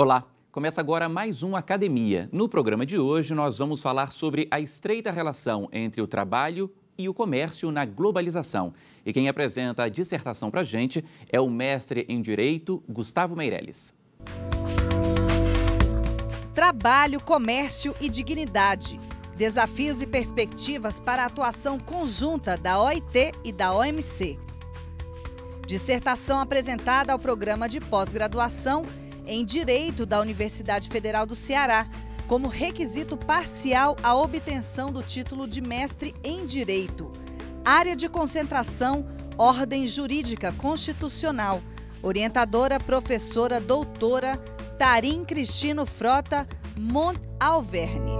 Olá, começa agora mais um Academia. No programa de hoje nós vamos falar sobre a estreita relação entre o trabalho e o comércio na globalização. E quem apresenta a dissertação para a gente é o mestre em Direito, Gustavo Meirelles. Trabalho, comércio e dignidade. Desafios e perspectivas para a atuação conjunta da OIT e da OMC. Dissertação apresentada ao programa de pós-graduação em Direito da Universidade Federal do Ceará, como requisito parcial à obtenção do título de mestre em Direito. Área de concentração, Ordem Jurídica Constitucional. Orientadora, professora, doutora Tarim Cristino Frota Montalverne.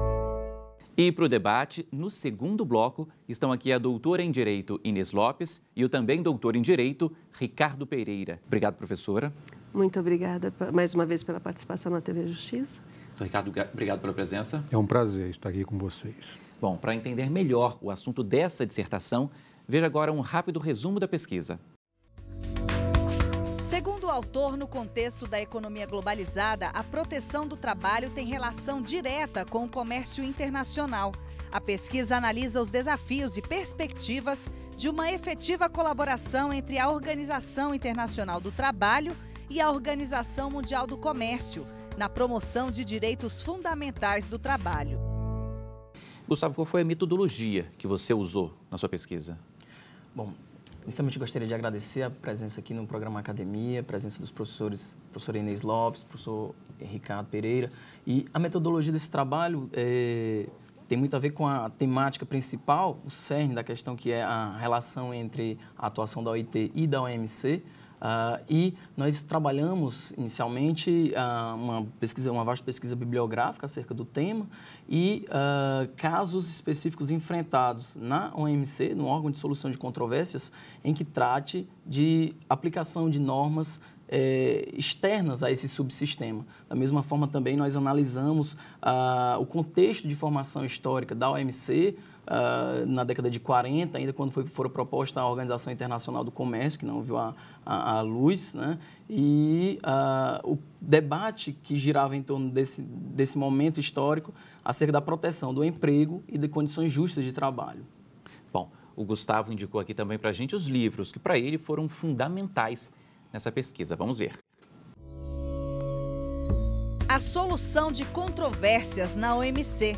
E para o debate, no segundo bloco, estão aqui a doutora em Direito Inês Lopes e o também doutor em Direito Ricardo Pereira. Obrigado, professora. Muito obrigada mais uma vez pela participação na TV Justiça. Ricardo, obrigado pela presença. É um prazer estar aqui com vocês. Bom, para entender melhor o assunto dessa dissertação, veja agora um rápido resumo da pesquisa. Segundo o autor, no contexto da economia globalizada, a proteção do trabalho tem relação direta com o comércio internacional. A pesquisa analisa os desafios e perspectivas de uma efetiva colaboração entre a Organização Internacional do Trabalho e a Organização Mundial do Comércio, na promoção de direitos fundamentais do trabalho. Gustavo, qual foi a metodologia que você usou na sua pesquisa? Bom, inicialmente gostaria de agradecer a presença aqui no programa Academia, a presença dos professores, professora Inês Lopes, professor Ricardo Pereira. E a metodologia desse trabalho tem muito a ver com a temática principal, o cerne da questão, que é a relação entre a atuação da OIT e da OMC. E nós trabalhamos inicialmente uma vasta pesquisa bibliográfica acerca do tema e casos específicos enfrentados na OMC, no órgão de solução de controvérsias, em que trate de aplicação de normas externas a esse subsistema. Da mesma forma, também nós analisamos o contexto de formação histórica da OMC, na década de 40, ainda quando foi proposta a Organização Internacional do Comércio, que não viu a luz, né? E o debate que girava em torno desse momento histórico acerca da proteção do emprego e de condições justas de trabalho. Bom, o Gustavo indicou aqui também para a gente os livros que para ele foram fundamentais nessa pesquisa. Vamos ver. A solução de controvérsias na OMC,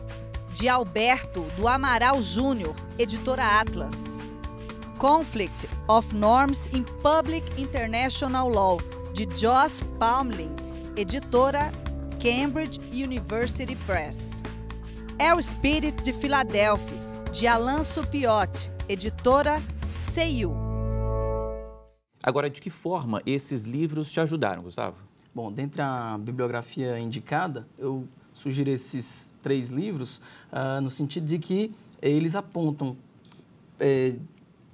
de Alberto do Amaral Júnior, editora Atlas. Conflict of Norms in Public International Law, de Josh Palmlin, editora Cambridge University Press. El Spirit de Filadélfia, de Alain Soupiot, editora CEU. Agora, de que forma esses livros te ajudaram, Gustavo? Bom, dentre a bibliografia indicada, eu sugiro esses 3 livros no sentido de que eles apontam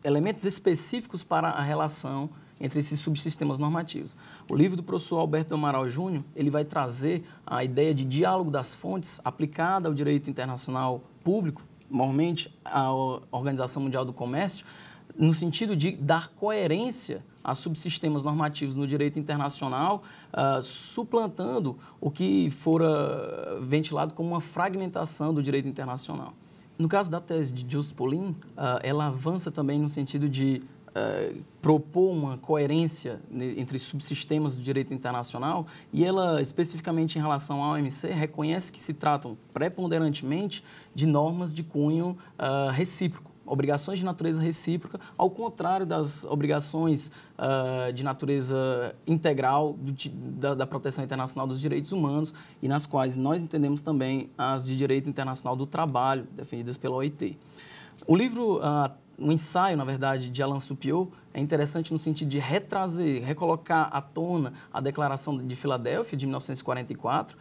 elementos específicos para a relação entre esses subsistemas normativos. O livro do professor Alberto do Amaral Júnior, ele vai trazer a ideia de diálogo das fontes aplicada ao direito internacional público, normalmente à Organização Mundial do Comércio, no sentido de dar coerência a subsistemas normativos no direito internacional, suplantando o que fora ventilado como uma fragmentação do direito internacional. No caso da tese de Josh Palmlin, ela avança também no sentido de propor uma coerência entre subsistemas do direito internacional e ela, especificamente em relação à OMC, reconhece que se tratam preponderantemente de normas de cunho recíproco, obrigações de natureza recíproca, ao contrário das obrigações de natureza integral da proteção internacional dos direitos humanos e nas quais nós entendemos também as de direito internacional do trabalho, defendidas pela OIT. O livro, um ensaio, na verdade, de Alain Soupiot, é interessante no sentido de recolocar à tona a Declaração de Filadélfia, de 1944.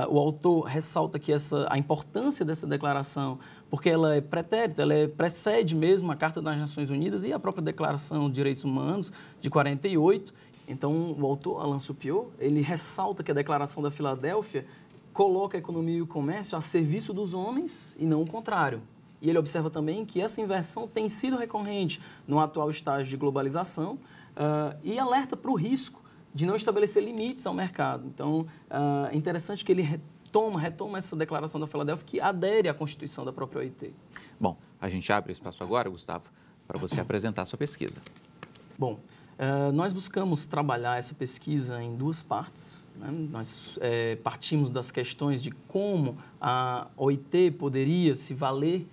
O autor ressalta que a importância dessa declaração, porque ela é pretérita, precede mesmo a Carta das Nações Unidas e a própria Declaração de Direitos Humanos de 48. Então, o autor, Alain Soupiot, ele ressalta que a Declaração da Filadélfia coloca a economia e o comércio a serviço dos homens e não o contrário. E ele observa também que essa inversão tem sido recorrente no atual estágio de globalização e alerta para o risco de não estabelecer limites ao mercado. Então, é interessante que ele retoma essa declaração da Filadélfia que adere à Constituição da própria OIT. Bom, a gente abre o espaço agora, Gustavo, para você apresentar a sua pesquisa. Bom, nós buscamos trabalhar essa pesquisa em duas partes, né? Nós partimos das questões de como a OIT poderia se valer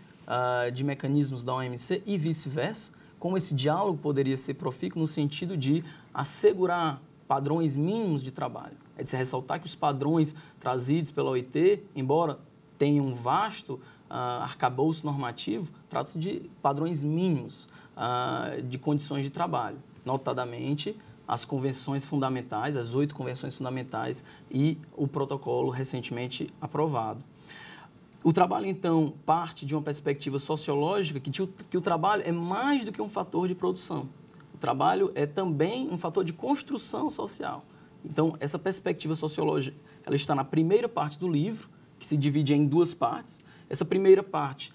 de mecanismos da OMC e vice-versa, como esse diálogo poderia ser profícuo no sentido de assegurar padrões mínimos de trabalho. É de se ressaltar que os padrões trazidos pela OIT, embora tenham um vasto arcabouço normativo, trata-se de padrões mínimos de condições de trabalho, notadamente as convenções fundamentais, as 8 convenções fundamentais e o protocolo recentemente aprovado. O trabalho, então, parte de uma perspectiva sociológica que o trabalho é mais do que um fator de produção. O trabalho é também um fator de construção social. Então, essa perspectiva sociológica, ela está na primeira parte do livro, que se divide em 2 partes. Essa primeira parte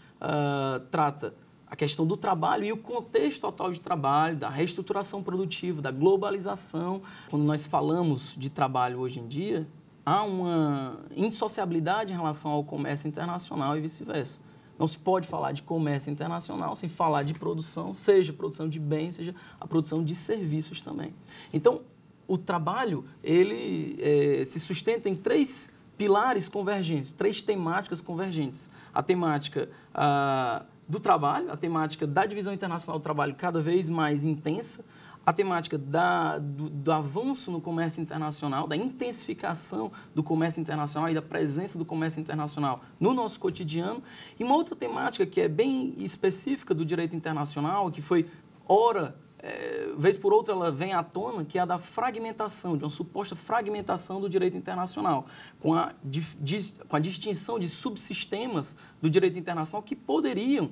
trata a questão do trabalho e o contexto total de trabalho, da reestruturação produtiva, da globalização. Quando nós falamos de trabalho hoje em dia, há uma indissociabilidade em relação ao comércio internacional e vice-versa. Não se pode falar de comércio internacional sem falar de produção, seja produção de bens, seja a produção de serviços também. Então, o trabalho, ele se sustenta em 3 pilares convergentes, 3 temáticas convergentes. A temática do trabalho, a temática da divisão internacional do trabalho cada vez mais intensa, a temática do avanço no comércio internacional, da intensificação do comércio internacional e da presença do comércio internacional no nosso cotidiano. E uma outra temática que é bem específica do direito internacional, que foi, vez por outra, ela vem à tona, que é a da fragmentação, de uma suposta fragmentação do direito internacional, com a distinção de subsistemas do direito internacional que poderiam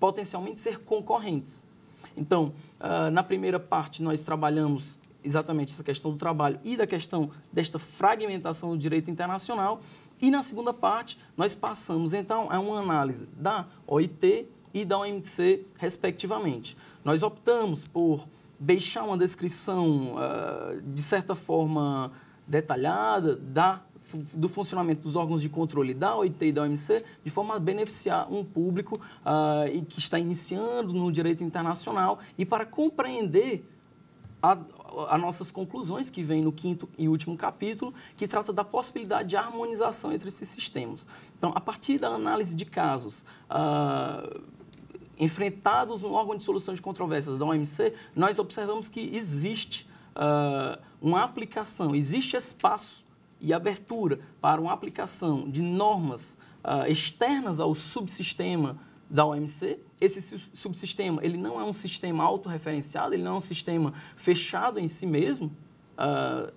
potencialmente ser concorrentes. Então, na primeira parte, nós trabalhamos exatamente essa questão do trabalho e da questão desta fragmentação do direito internacional. E na segunda parte, nós passamos, então, a uma análise da OIT e da OMC, respectivamente. Nós optamos por deixar uma descrição, de certa forma, detalhada do funcionamento dos órgãos de controle da OIT e da OMC, de forma a beneficiar um público que está iniciando no direito internacional e para compreender as nossas conclusões, que vem no 5º e último capítulo, que trata da possibilidade de harmonização entre esses sistemas. Então, a partir da análise de casos enfrentados no órgão de solução de controvérsias da OMC, nós observamos que existe uma aplicação, existe espaço e abertura para uma aplicação de normas externas ao subsistema da OMC. Esse subsistema, ele não é um sistema autorreferenciado, ele não é um sistema fechado em si mesmo,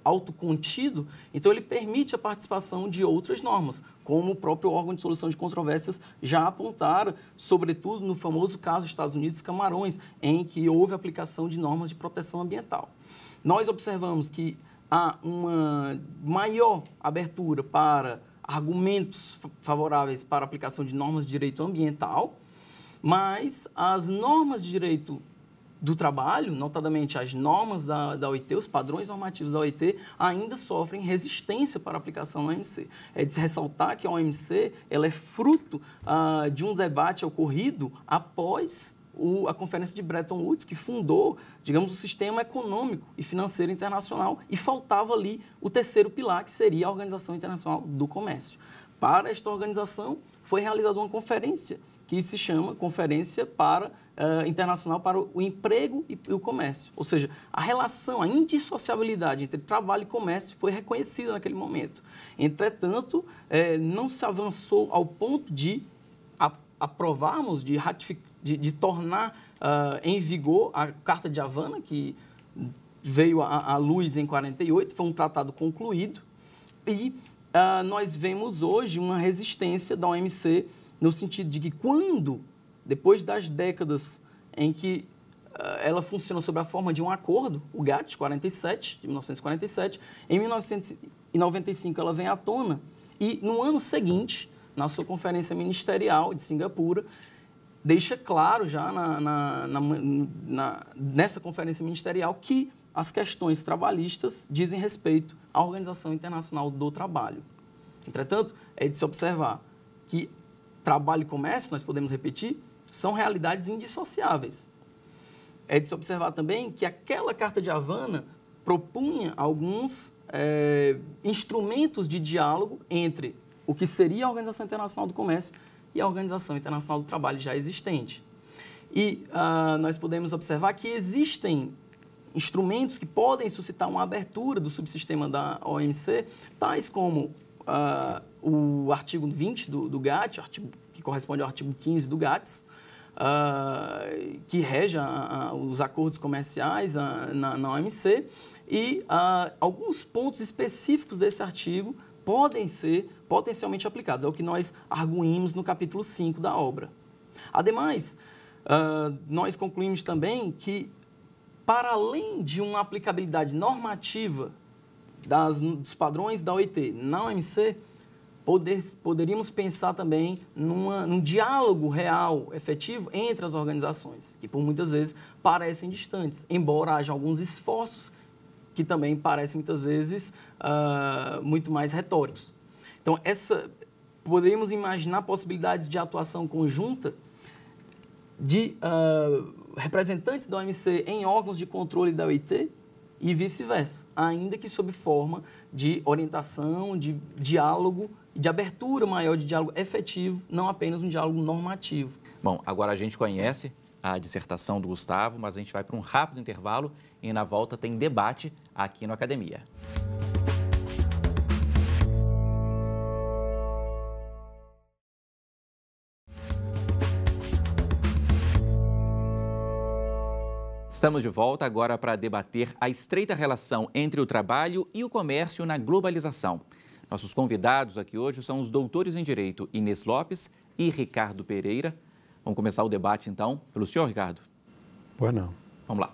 autocontido, então ele permite a participação de outras normas, como o próprio órgão de solução de controvérsias já apontara, sobretudo no famoso caso Estados Unidos e Camarões, em que houve aplicação de normas de proteção ambiental. Nós observamos que há uma maior abertura para argumentos favoráveis para a aplicação de normas de direito ambiental, mas as normas de direito do trabalho, notadamente as normas da OIT, os padrões normativos da OIT, ainda sofrem resistência para a aplicação na OMC. É de se ressaltar que a OMC ela é fruto de um debate ocorrido após a Conferência de Bretton Woods, que fundou, digamos, o sistema econômico e financeiro internacional, e faltava ali o 3º pilar, que seria a Organização Internacional do Comércio. Para esta organização, foi realizada uma conferência, que se chama Conferência Internacional para o Emprego e o Comércio. Ou seja, a relação, a indissociabilidade entre trabalho e comércio foi reconhecida naquele momento. Entretanto, não se avançou ao ponto de aprovarmos, de tornar em vigor a Carta de Havana, que veio à luz em 48, foi um tratado concluído, e nós vemos hoje uma resistência da OMC no sentido de que depois das décadas em que ela funciona sob a forma de um acordo, o GATT de 1947, em 1995 ela vem à tona, e no ano seguinte, na sua conferência ministerial de Singapura, deixa claro já nessa conferência ministerial que as questões trabalhistas dizem respeito à Organização Internacional do Trabalho. Entretanto, é de se observar que trabalho e comércio, nós podemos repetir, são realidades indissociáveis. É de se observar também que aquela Carta de Havana propunha alguns instrumentos de diálogo entre o que seria a Organização Internacional do Comércio e a Organização Internacional do Trabalho já existente. E nós podemos observar que existem instrumentos que podem suscitar uma abertura do subsistema da OMC, tais como o artigo 20 do GATT, que corresponde ao artigo 15 do GATS, que rege os acordos comerciais na OMC, e alguns pontos específicos desse artigo podem ser potencialmente aplicados. É o que nós arguímos no capítulo 5 da obra. Ademais, nós concluímos também que, para além de uma aplicabilidade normativa dos padrões da OIT na OMC, poderíamos pensar também num diálogo real, efetivo, entre as organizações, que por muitas vezes parecem distantes, embora haja alguns esforços que também parecem muitas vezes muito mais retóricos. Então, poderíamos imaginar possibilidades de atuação conjunta de representantes da OMC em órgãos de controle da OIT e vice-versa, ainda que sob forma de orientação, de diálogo, de abertura maior de diálogo efetivo, não apenas um diálogo normativo. Bom, agora a gente conhece a dissertação do Gustavo, mas a gente vai para um rápido intervalo e na volta tem debate aqui no Academia. Estamos de volta agora para debater a estreita relação entre o trabalho e o comércio na globalização. Nossos convidados aqui hoje são os doutores em Direito Inês Lopes e Ricardo Pereira. Vamos começar o debate, então, pelo senhor, Ricardo? Pois não. Vamos lá.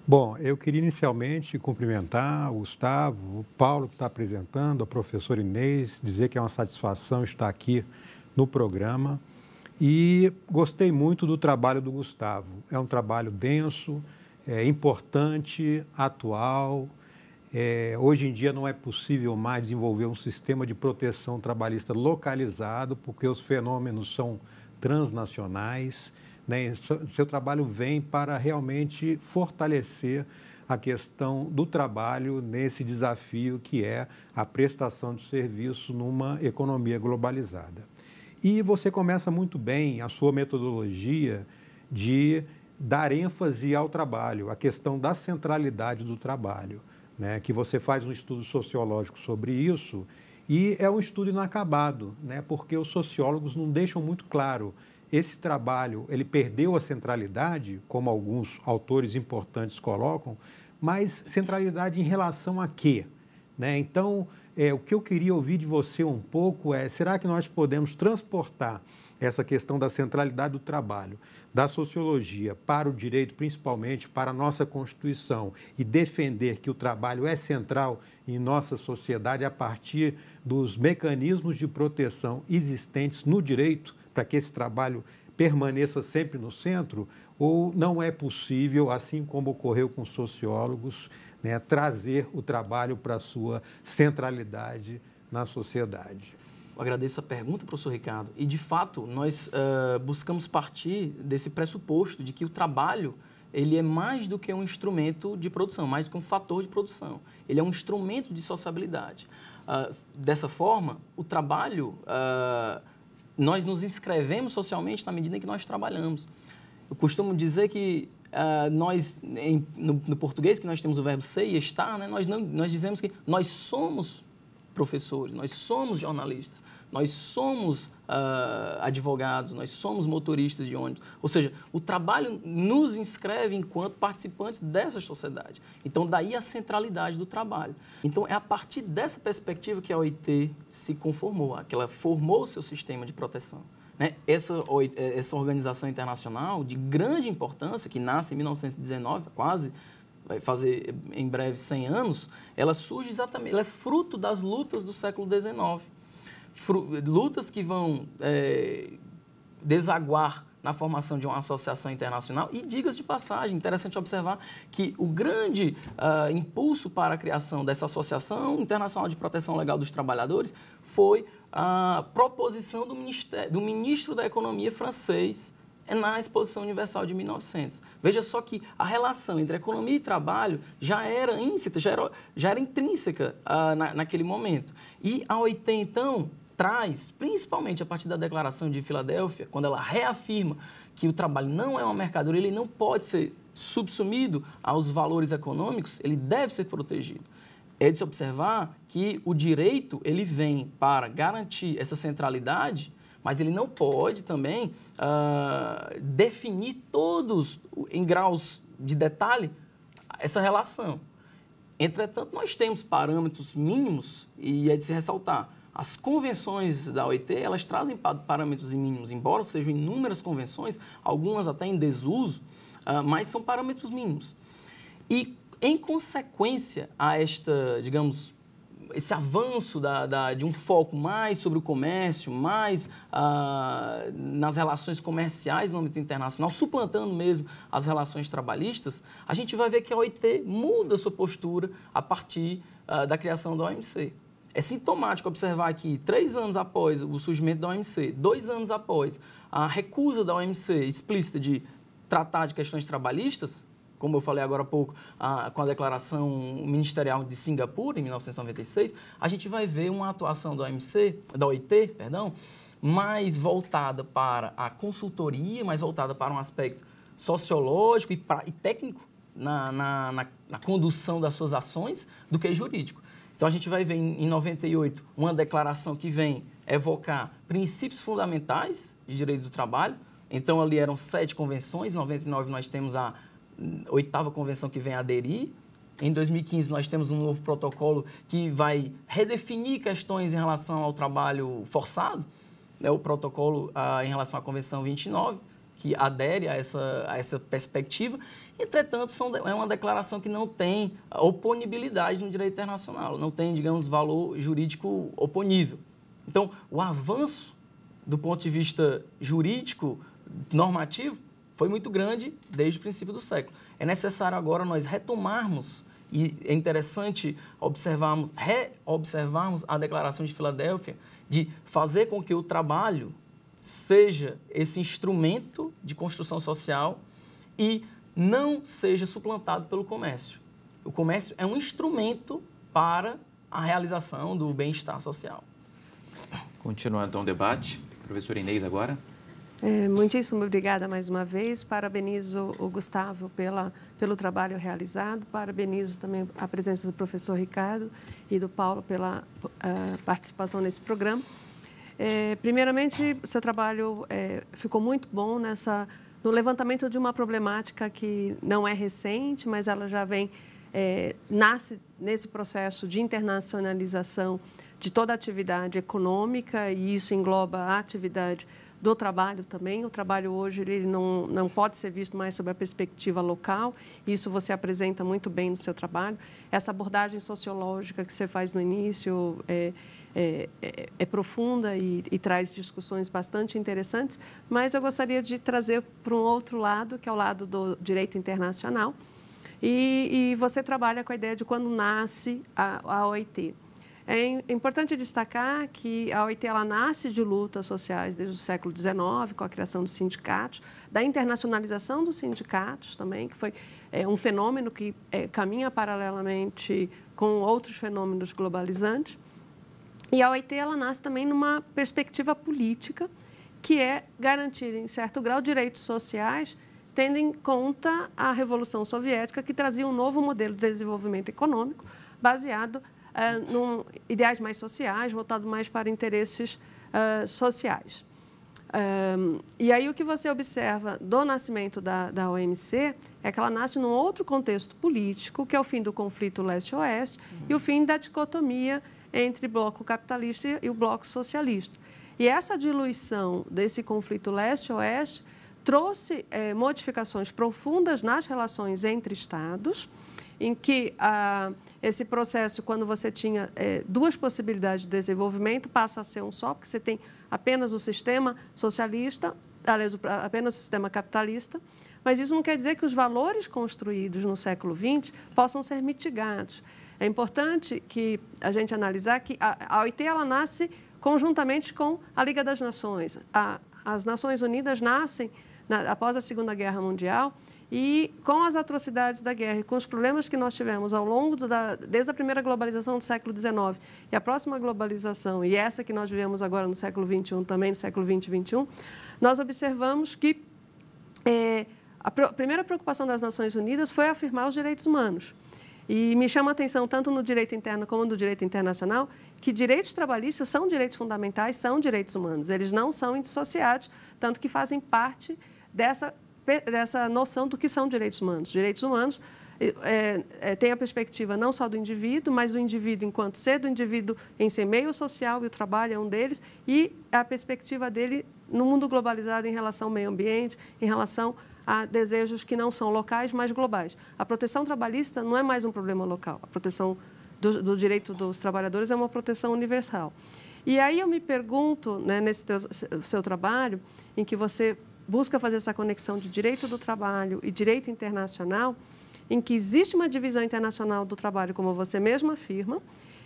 Bom, eu queria inicialmente cumprimentar o Gustavo, o Paulo que está apresentando, a professora Inês, dizer que é uma satisfação estar aqui no programa. E gostei muito do trabalho do Gustavo. É um trabalho denso, importante, atual. Hoje em dia não é possível mais desenvolver um sistema de proteção trabalhista localizado, porque os fenômenos são transnacionais, né? Seu trabalho vem para realmente fortalecer a questão do trabalho nesse desafio que é a prestação de serviço numa economia globalizada. E você começa muito bem a sua metodologia de dar ênfase ao trabalho, a questão da centralidade do trabalho, né? Que você faz um estudo sociológico sobre isso e é um estudo inacabado, né? Porque os sociólogos não deixam muito claro. Esse trabalho, ele perdeu a centralidade, como alguns autores importantes colocam, mas centralidade em relação a quê? Né? Então, o que eu queria ouvir de você um pouco será que nós podemos transportar essa questão da centralidade do trabalho, da sociologia para o direito, principalmente para a nossa Constituição, e defender que o trabalho é central em nossa sociedade a partir dos mecanismos de proteção existentes no direito, para que esse trabalho permaneça sempre no centro, ou não é possível, assim como ocorreu com sociólogos, né, trazer o trabalho para a sua centralidade na sociedade? Eu agradeço a pergunta, professor Ricardo. E, de fato, nós buscamos partir desse pressuposto de que o trabalho ele é mais do que um instrumento de produção, mais do que um fator de produção. Ele é um instrumento de sociabilidade. Dessa forma, o trabalho, nós nos inscrevemos socialmente na medida em que nós trabalhamos. Eu costumo dizer que nós, no português, que nós temos o verbo ser e estar, né, nós dizemos que nós somos professores, nós somos jornalistas, nós somos advogados, nós somos motoristas de ônibus. Ou seja, o trabalho nos inscreve enquanto participantes dessa sociedade. Então, daí a centralidade do trabalho. Então, é a partir dessa perspectiva que a OIT se conformou, que ela formou o seu sistema de proteção. Né? Essa organização internacional de grande importância, que nasce em 1919, quase, vai fazer em breve 100 anos, ela surge exatamente, ela é fruto das lutas do século XIX. Lutas que vão desaguar na formação de uma associação internacional. E, diga-se de passagem, interessante observar que o grande impulso para a criação dessa Associação Internacional de Proteção Legal dos Trabalhadores foi a proposição do ministro da Economia francês na Exposição Universal de 1900. Veja só que a relação entre economia e trabalho já era íncita, já era intrínseca naquele momento. E a OIT, então, traz, principalmente a partir da Declaração de Filadélfia, quando ela reafirma que o trabalho não é uma mercadoria, ele não pode ser subsumido aos valores econômicos, ele deve ser protegido. É de se observar que o direito ele vem para garantir essa centralidade, mas ele não pode também definir todos, em graus de detalhe, essa relação. Entretanto, nós temos parâmetros mínimos e é de se ressaltar. As convenções da OIT, elas trazem parâmetros mínimos, embora sejam inúmeras convenções, algumas até em desuso, mas são parâmetros mínimos. E, em consequência a esse avanço de um foco mais sobre o comércio, mais nas relações comerciais no âmbito internacional, suplantando mesmo as relações trabalhistas, a gente vai ver que a OIT muda sua postura a partir da criação da OMC. É sintomático observar que 3 anos após o surgimento da OMC, 2 anos após a recusa da OMC explícita de tratar de questões trabalhistas, como eu falei agora há pouco, com a declaração ministerial de Singapura, em 1996, a gente vai ver uma atuação da OIT, mais voltada para a consultoria, mais voltada para um aspecto sociológico e técnico na condução das suas ações do que jurídico. Então, a gente vai ver em 98 uma declaração que vem evocar princípios fundamentais de direito do trabalho. Então, ali eram 7 convenções, em 99 nós temos a 8ª convenção que vem a aderir. Em 2015, nós temos um novo protocolo que vai redefinir questões em relação ao trabalho forçado, né, o protocolo em relação à Convenção 29, que adere a essa perspectiva. Entretanto, é uma declaração que não tem oponibilidade no direito internacional, não tem, digamos, valor jurídico oponível. Então, o avanço do ponto de vista jurídico, normativo, foi muito grande desde o princípio do século. É necessário agora nós retomarmos, e é interessante reobservarmos a Declaração de Filadélfia, de fazer com que o trabalho seja esse instrumento de construção social e não seja suplantado pelo comércio. O comércio é um instrumento para a realização do bem-estar social. Continuando então o debate, professora Inês agora. Muitíssimo obrigada mais uma vez. Parabenizo o Gustavo pelo trabalho realizado. Parabenizo também a presença do professor Ricardo e do Paulo pela participação nesse programa. Primeiramente, o seu trabalho ficou muito bom no levantamento de uma problemática que não é recente, mas ela já nasce nesse processo de internacionalização de toda a atividade econômica, e isso engloba a atividade do trabalho também. O trabalho hoje ele não pode ser visto mais sob a perspectiva local. Isso você apresenta muito bem no seu trabalho. Essa abordagem sociológica que você faz no início é profunda e traz discussões bastante interessantes, mas eu gostaria de trazer para um outro lado, que é o lado do direito internacional. E você trabalha com a ideia de quando nasce a OIT. É importante destacar que a OIT ela nasce de lutas sociais desde o século XIX, com a criação dos sindicatos, da internacionalização dos sindicatos também, que foi um fenômeno que caminha paralelamente com outros fenômenos globalizantes. E a OIT ela nasce também numa perspectiva política, que é garantir, em certo grau, direitos sociais, tendo em conta a Revolução Soviética, que trazia um novo modelo de desenvolvimento econômico, baseado ideais mais sociais, voltado mais para interesses sociais. E aí o que você observa do nascimento da OMC é que ela nasce num outro contexto político, que é o fim do conflito leste-oeste e o fim da dicotomia entre bloco capitalista e o bloco socialista. E essa diluição desse conflito leste-oeste trouxe modificações profundas nas relações entre Estados, em que esse processo, quando você tinha 2 possibilidades de desenvolvimento, passa a ser um só, porque você tem apenas o sistema socialista apenas o sistema capitalista, mas isso não quer dizer que os valores construídos no século XX possam ser mitigados. É importante que a gente analisar que a OIT ela nasce conjuntamente com a Liga das Nações. As Nações Unidas nascem após a Segunda Guerra Mundial e com as atrocidades da guerra e com os problemas que nós tivemos ao longo desde a primeira globalização do século XIX e a próxima globalização e essa que nós vivemos agora no século XXI, também no século XX e XXI, nós observamos que a primeira preocupação das Nações Unidas foi afirmar os direitos humanos. E me chama a atenção, tanto no direito interno como no direito internacional, que direitos trabalhistas são direitos fundamentais, são direitos humanos. Eles não são indissociados, tanto que fazem parte dessa noção do que são direitos humanos. Direitos humanos têm a perspectiva não só do indivíduo, mas do indivíduo enquanto ser, do indivíduo em ser meio social, e o trabalho é um deles, e a perspectiva dele no mundo globalizado em relação ao meio ambiente, em relação a desejos que não são locais, mas globais. A proteção trabalhista não é mais um problema local. A proteção do direito dos trabalhadores é uma proteção universal. E aí eu me pergunto, né, nesse seu trabalho, em que você busca fazer essa conexão de direito do trabalho e direito internacional, em que existe uma divisão internacional do trabalho, como você mesmo afirma,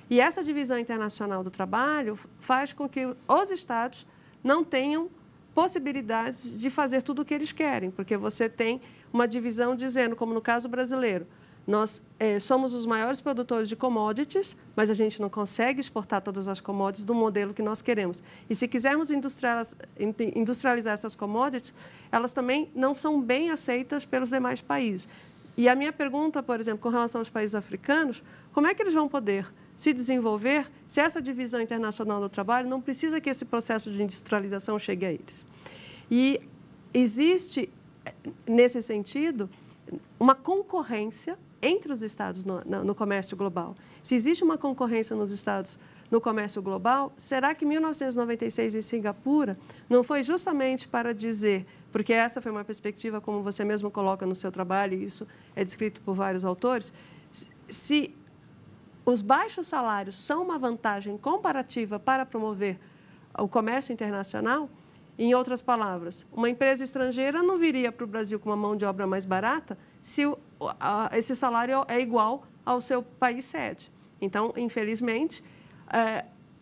e essa divisão internacional do trabalho faz com que os Estados não tenham possibilidades de fazer tudo o que eles querem, porque você tem uma divisão dizendo, como no caso brasileiro, nós somos os maiores produtores de commodities, mas a gente não consegue exportar todas as commodities do modelo que nós queremos. E se quisermos industrializar essas commodities, elas também não são bem aceitas pelos demais países. E a minha pergunta, por exemplo, com relação aos países africanos, como é que eles vão poder se desenvolver se essa divisão internacional do trabalho não precisa que esse processo de industrialização chegue a eles? E existe, nesse sentido, uma concorrência entre os Estados no comércio global. Se existe uma concorrência nos Estados no comércio global, será que 1996 em Singapura não foi justamente para dizer, porque essa foi uma perspectiva, como você mesmo coloca no seu trabalho, e isso é descrito por vários autores, se os baixos salários são uma vantagem comparativa para promover o comércio internacional, em outras palavras, uma empresa estrangeira não viria para o Brasil com uma mão de obra mais barata se esse salário é igual ao seu país sede. Então, infelizmente,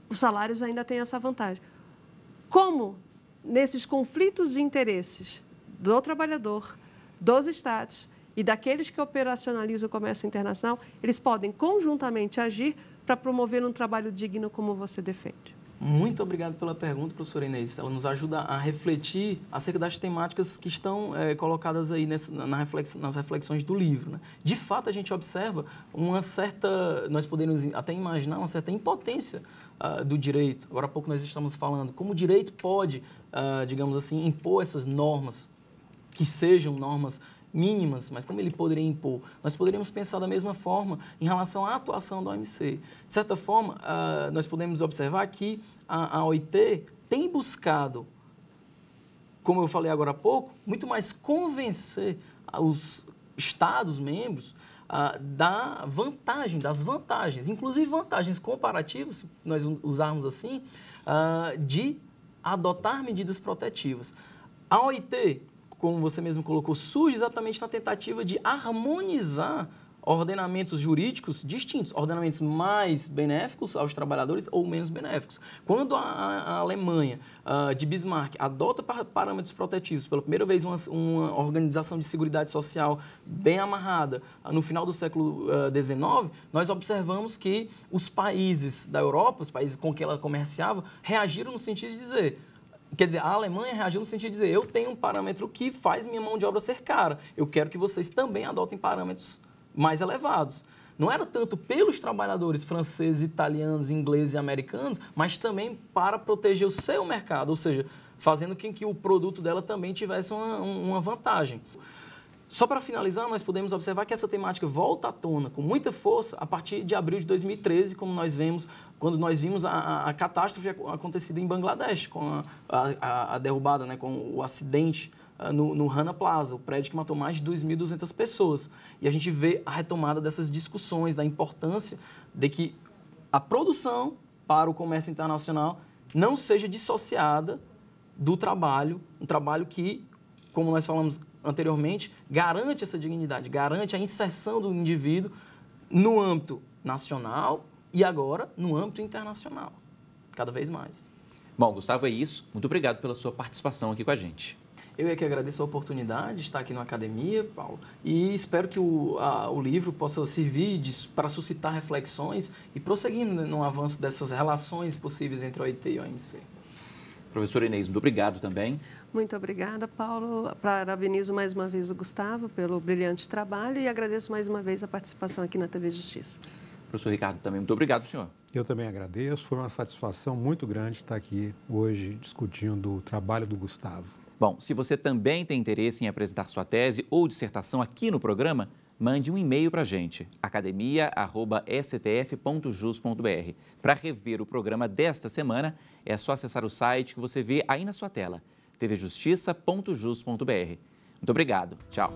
os salários ainda têm essa vantagem. Como, nesses conflitos de interesses do trabalhador, dos Estados e daqueles que operacionalizam o comércio internacional, eles podem conjuntamente agir para promover um trabalho digno como você defende? Muito obrigado pela pergunta, professora Inês. Ela nos ajuda a refletir acerca das temáticas que estão colocadas aí nas reflexões do livro, né? De fato, a gente observa uma certa, nós podemos até imaginar uma certa impotência do direito. Agora há pouco nós estamos falando como o direito pode, digamos assim, impor essas normas, que sejam normas mínimas, mas como ele poderia impor? Nós poderíamos pensar da mesma forma em relação à atuação da OMC. De certa forma, nós podemos observar que a OIT tem buscado, como eu falei agora há pouco, muito mais convencer os Estados-membros das vantagens, inclusive vantagens comparativas, se nós usarmos assim, de adotar medidas protetivas. A OIT, como você mesmo colocou, surge exatamente na tentativa de harmonizar ordenamentos jurídicos distintos, ordenamentos mais benéficos aos trabalhadores ou menos benéficos. Quando a Alemanha, de Bismarck, adota parâmetros protetivos, pela primeira vez uma organização de seguridade social bem amarrada, no final do século XIX, nós observamos que os países da Europa, os países com que ela comerciava, reagiram no sentido de dizer... Quer dizer, a Alemanha reagiu no sentido de dizer, eu tenho um parâmetro que faz minha mão de obra ser cara, eu quero que vocês também adotem parâmetros mais elevados. Não era tanto pelos trabalhadores franceses, italianos, ingleses e americanos, mas também para proteger o seu mercado, ou seja, fazendo com que o produto dela também tivesse uma vantagem. Só para finalizar, nós podemos observar que essa temática volta à tona com muita força a partir de abril de 2013, quando nós vimos a catástrofe acontecida em Bangladesh, com a derrubada, né, com o acidente no Rana Plaza, o prédio que matou mais de 2.200 pessoas. E a gente vê a retomada dessas discussões, da importância de que a produção para o comércio internacional não seja dissociada do trabalho, um trabalho que, como nós falamos anteriormente, garante essa dignidade, garante a inserção do indivíduo no âmbito nacional e agora no âmbito internacional, cada vez mais. Bom, Gustavo, é isso. Muito obrigado pela sua participação aqui com a gente. Eu é que agradeço a oportunidade de estar aqui na academia, Paulo, e espero que o livro possa servir para suscitar reflexões e prosseguir no avanço dessas relações possíveis entre a OIT e a OMC. Professora Inês, muito obrigado também. Muito obrigada, Paulo. Parabenizo mais uma vez o Gustavo pelo brilhante trabalho e agradeço mais uma vez a participação aqui na TV Justiça. Professor Ricardo, também muito obrigado, senhor. Eu também agradeço. Foi uma satisfação muito grande estar aqui hoje discutindo o trabalho do Gustavo. Bom, se você também tem interesse em apresentar sua tese ou dissertação aqui no programa, mande um e-mail para a gente, academia@stf.jus.br. Para rever o programa desta semana, é só acessar o site que você vê aí na sua tela, tvjustiça.jus.br. Muito obrigado. Tchau.